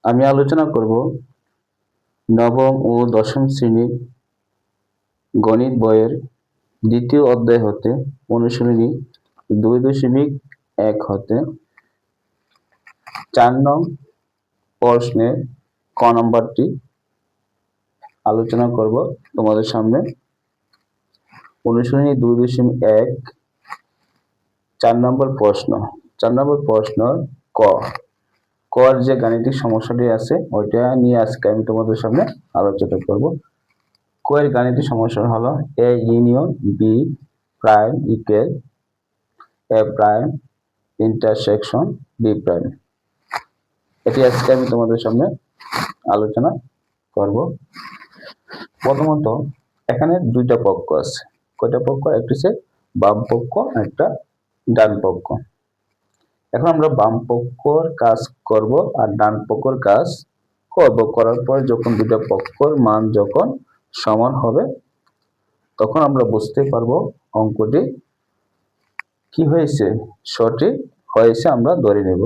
আমি আলোচনা করব নবম ও দশম শ্রেণীর গণিত বইয়ের দ্বিতীয় অধ্যায় হতে অনুশীলনী 2.1 হতে 4 নং প্রশ্নের ক নম্বরটি আলোচনা করব তোমাদের সামনে। অনুশীলনী 2.1 4 নম্বর প্রশ্ন। 4 নম্বর প্রশ্ন কর যে গাণিতিক সমস্যাটি আছে ওইটা নিয়ে আজকে আমি তোমাদের সামনে আলোচনা করব। কয়ের গাণিতিক সমস্যা হলো A union B prime equal A prime intersection B prime. এটি আজকে আমি তোমাদের সামনে আলোচনা করব। প্রথমত এখানে দুইটা পক্ষ আছে। কয়টা পক্ষ? একটা হচ্ছে বাম পক্ষ, একটা ডান পক্ষ। এখন আমরা বাম পক্ষর কাজ করব আর ডান পক্ষর কাজ করব। করার পর যখন দুটো পক্ষর মান যখন সমান হবে তখন আমরা বুঝতে পারবো অঙ্কটি কি হয়েছে, সঠিক হয়েছে আমরা ধরে নেব।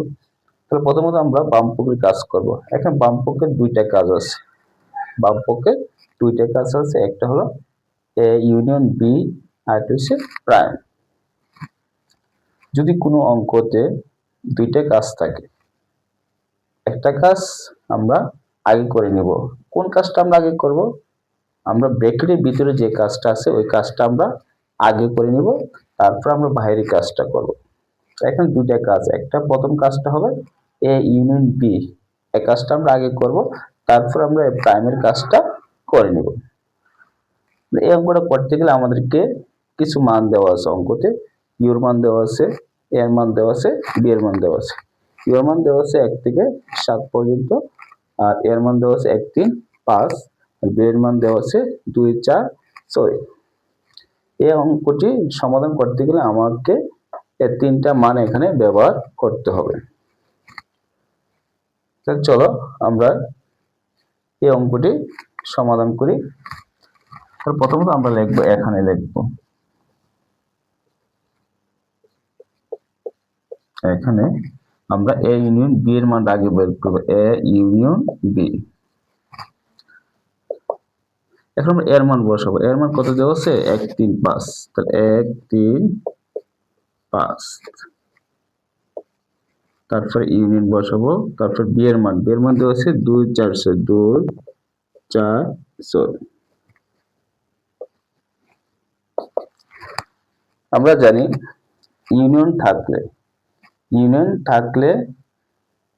তাহলে প্রথমত আমরা বাম পক্ষের কাজ করব। এখন বাম পক্ষের দুইটা কাজ আছে। বাম পক্ষের দুইটা কাজ আছে, একটা হলো এ ইউনিয়ন বি আর একটা হচ্ছে প্রাইম। যদি কোনো অঙ্কতে দুইটা কাজ থাকে, একটা কাজ আমরা আগে করে নেব। কোন কাজটা আমরা আগে করব? আমরা ব্র্যাকেটের ভিতরে যে কাজটা আছে ওই কাজটা আমরা আগে করে নেব, তারপর আমরা বাইরের কাজটা করব। এখন দুইটা কাজ, একটা প্রথম কাজটা হবে এ ইউনিয়ন বি, এই কাজটা আমরা আগে করব, তারপর আমরা প্রাইমের কাজটা করে নেব। এই অঙ্কটা করতে গেলে আমাদেরকে কিছু মান দেওয়া আছে অঙ্কতে। ইউর মান দেওয়া আছে, এর মান দেওয়া আছে, বি এর মান দেওয়া আছে। ইউর মান দেওয়া আছে 1 থেকে 7 পর্যন্ত, আর এর মান দেওয়া আছে 1 3 5, আর বি এর মান দেওয়া আছে 2 4 6। এই অঙ্কটি সমাধান করতে গেলে আমাকে এই তিনটা মান এখানে ব্যবহার করতে হবে। তাহলে চলো আমরা এই অঙ্কটি সমাধান করি। তাহলে প্রথমত আমরা লিখবো, এখানে লিখবো, এখানে আমরা এ ইউনিয়ন বি এর মান আগে বের করব। A union B. এখন আমরা এর মান বসাবো। এর মান কত দেওয়া আছে? 1 3 5। তাহলে 1 3 5। তারপর ইউনিয়ন বসাবো। তারপর বি এর মান দেওয়া আছে 2 4 6, 2 4 6। আমরা জানি ইউনিয়ন থাকলে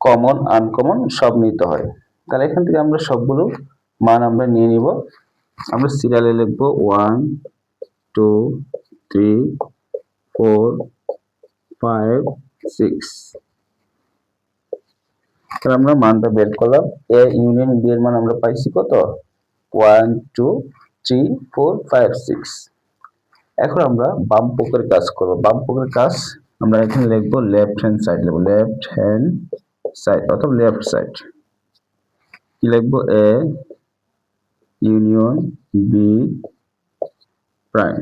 কমন আনকমন সব নিতে হয়। তাহলে এখান থেকে আমরা সবগুলো মান আমরা নিয়ে নিব। আমরা সিরিয়ালে লিখবো 1 2 3 4 5 6। তাহলে আমরা মানটা বের করলাম। এ ইউনিয়ন বি এর মান আমরা পাইছি কত? 1 2 3 4 5 6। এখন আমরা বাম পক্ষের কাজ করব। বাম পক্ষের কাজ আমরা এখানে লিখবো লেফট হ্যান্ড সাইড, লিখবো লেফট হ্যান্ড সাইড অথবা লেফট সাইড। কি লিখবো? A union B prime.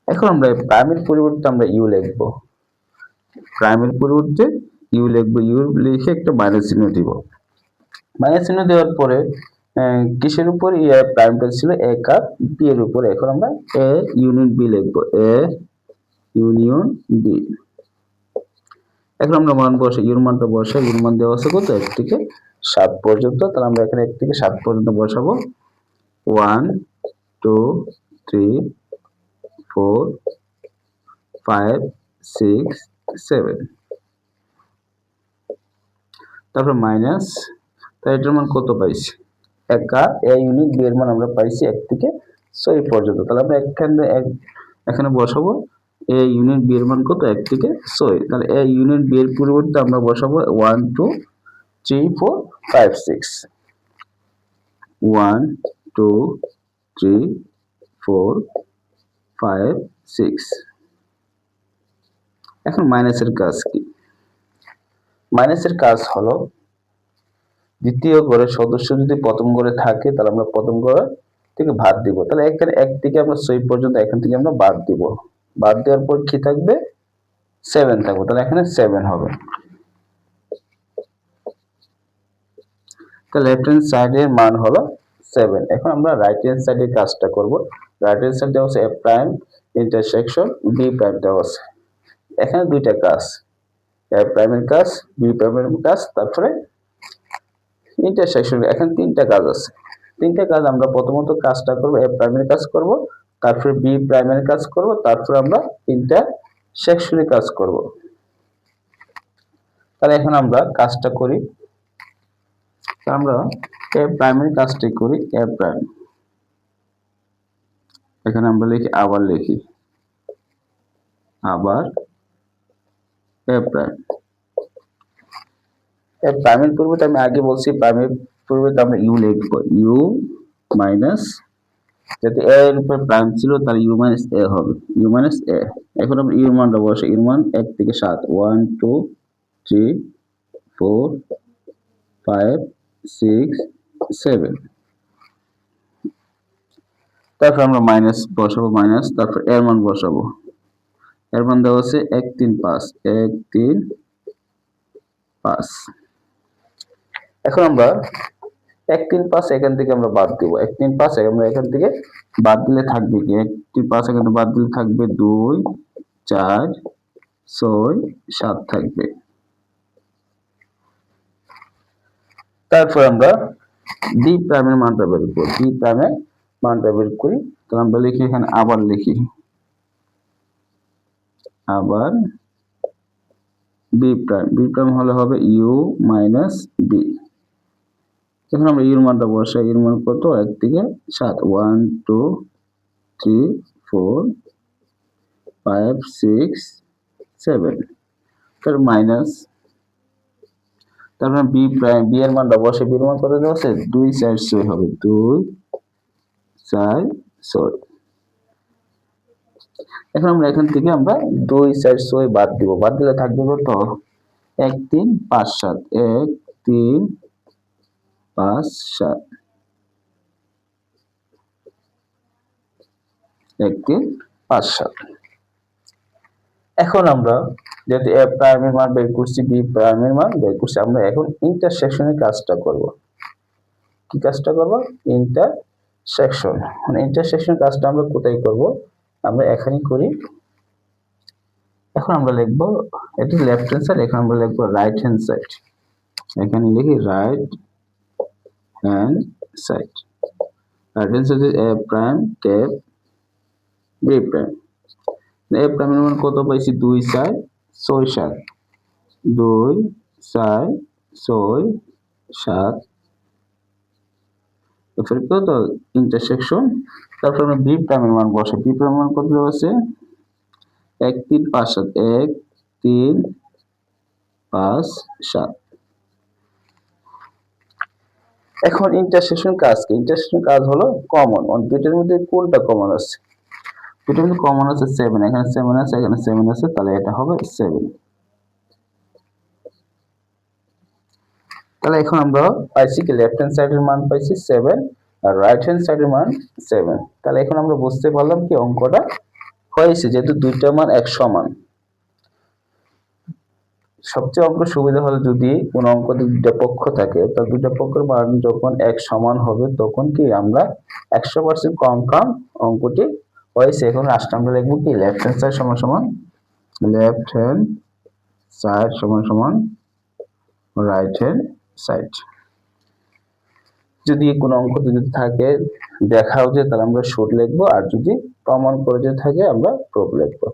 এখন আমরা প্রাইমের পরিবর্তে আমরা ইউ লিখবো। প্রাইমের পরিবর্তে ইউ লিখবো। ইউ লিখে একটা মাইনাস চিহ্ন দিব। মাইনাস চিহ্ন দেওয়ার পরে কিসের উপর? প্রাইমটা ছিল এ কাপ বি এর উপরে। এখন আমরা এ ইউনিয়ন বি লিখবো। A union B. এখন আমরা মান বসাই, ইউর মানটা বসাই। ইউর মান দেওয়া আছে কত? 1 থেকে 7 পর্যন্ত। তাহলে আমরা এখানে 1 থেকে 7 পর্যন্ত বসাবো। 1 2 3 4 5 6 7। তারপর মাইনাস, তাই এটার মান কত পাইছি? একা এ ইউনিট বি এর মান আমরা পাইছি 1 থেকে 6 পর্যন্ত। তাহলে আমরা এখানে বসাবো এ ইউনিট বি এর মান কত? 1 থেকে 6। তাহলে এ ইউনিট বি এর পরিবর্তে আমরা বসাবো 1 2 3 4 5 6। 1 2 3 4 5 6। এখন মাইনাসের কাজ কি? মাইনাসের কাজ হলো দ্বিতীয় ঘরের সদস্য যদি প্রথম ঘরে থাকে তাহলে আমরা প্রথম ঘর থেকে বাদ দিব। তাহলে এখানে 1 থেকে আমরা 6 পর্যন্ত এখান থেকে আমরা বাদ দিব। বাদ দেওয়ার পর কি থাকবে? 7 থাকবে। তাহলে এখানে 7 হবে। তো লেফট হ্যান্ড সাইডের মান হলো 7। এখন আমরা রাইট হ্যান্ড সাইডের কাজটা করব। রাইট হ্যান্ড সাইড দেওয়া আছে a prime intersection b prime দেওয়া আছে। এখানে দুইটা কাজ, a প্রাইমের কাজ, b প্রাইমের কাজ, তারপরে ইন্টারসেকশন। এখানে তিনটা কাজ আছে। তিনটা কাজ আমরা প্রথমত কাজটা করব, a প্রাইমের কাজ করব, তারপরে b প্রাইমের কাজ করব, তারপরে আমরা ইন্টারসেকশনের কাজ করব। তাহলে এখন আমরা কাজটা করি। আমরা a প্রাইমের কাজটি করি। a প্রাইম, এখানে আমরা লিখি, আবার লিখি, আবার a প্রাইম। এর প্রাইমের পূর্বে আমি আগে বলছি, প্রাইমের পূর্বে আমরা ইউ লিখব, ইউ মাইনাস, যাতে এ এর উপর প্রাইম ছিল তার ইউ মাইনাস এ হবে, ইউ মাইনাস এ। এখন আমরা ইউর মানটা বসাই, ইউর মান 1 থেকে 7, 1 2 3 4 5 6 7। তারপর আমরা মাইনাস বসাবো, মাইনাস, তারপর এর মান বসাবো। এর মান দেওয়া আছে 1 3 5, 1 3 5। এখন আমরা 1 3 5 এখান থেকে আমরা বাদ দিব, 1 3 5 আমরা এখান থেকে বাদ দিলে থাকবে কি, 1 3 5 এখান থেকে বাদ দিলে থাকবে 2 4 6 7 থাকবে। তারপর আমরা ডি প্রাইমের মানটা বের করব, ডি প্রাইমের মানটা বের করি। তো আমরা লিখি, এখানে আবার লিখি, আবার বি প্রাইম, বি প্রাইম হলে হবে ইউ মাইনাস বি। এখন আমরা ইউর মানটা বসাই, ইউর মান কত, 1 থেকে 7, 1 2 3 4 5 6 7, তার মাইনাস, তারপর বি প্রাইম, বি এর মানটা বসে, বি এর মান কত দেওয়া আছে, 2 4 6 হবে, 2 4 6। এখন আমরা এখান থেকে আমরা 2 4 6 বাদ দিব, বাদ দিলে থাকবে কত, 1 3 5 7, 1 3 5 7, 1 3 5 7। এখন আমরা যেহেতু এ প্রাইমের মান বের করছি, বি প্রাইমের মান বের করছি, আমরা এখন ইন্টারসেকশনের কাজটা করব। কি কাজটা করব, ইন্টারসেকশন। মানে ইন্টারসেকশন কাজটা আমরা কোথায় করব, আমরা এখানেই করি। এখন আমরা লিখব, এটি লেফট হ্যান্ড সাইড, এখন আমরা লিখব রাইট হ্যান্ড সাইড। এখানে লিখি right hand side. Right hand side A prime tab B prime. A প্রাইমের মান কত পাইছি, 2 4 6 7, 2 4 6 7। তারপরে কত, ইন্টারসেকশন। তারপর আমরা বি প্রাইমের মান বসাই, বি প্রাইমের মান কত আছে, 1 3 5 7, 1 3 5 7। এখন ইন্টারসেকশন কাজ কি, ইন্টারসেকশন কাজ হলো কমন, দুইটার মধ্যে কোনটা কমন আছে, দুইটার মধ্যে কমন আছে 7, এখানে 7 আছে, এখানে 7 আছে, তাহলে এটা হবে 7। তাহলে এখন আমরা পাইছি কি, লেফট হ্যান্ড সাইডের মান পাইছি 7 আর রাইট হ্যান্ড সাইডের মান 7। তাহলে এখন আমরা বুঝতে পারলাম কি অঙ্কটা হয়েছে, যেহেতু দুইটা মান এক সমান। সবচেয়ে অঙ্ক সুবিধা হলো যদি কোন অঙ্কতে দুইটা পক্ষ থাকে, তো দুইটা পক্ষের মান যখন এক সমান হবে তখন কি আমরা 100% কনফার্ম অঙ্কটি হয়েছে। এখন লাস্ট আমরা লিখব কি, লেফট হ্যান্ড সাইড সমান সমান, লেফট হ্যান্ড সাইড সমান সমান রাইট হ্যান্ড সাইড। যদি কোনো অঙ্ক যদি থাকে দেখাও যে, তাহলে আমরা শর্ট লিখবো, আর যদি প্রমাণ করে যে থাকে আমরা প্রুফ লিখবো।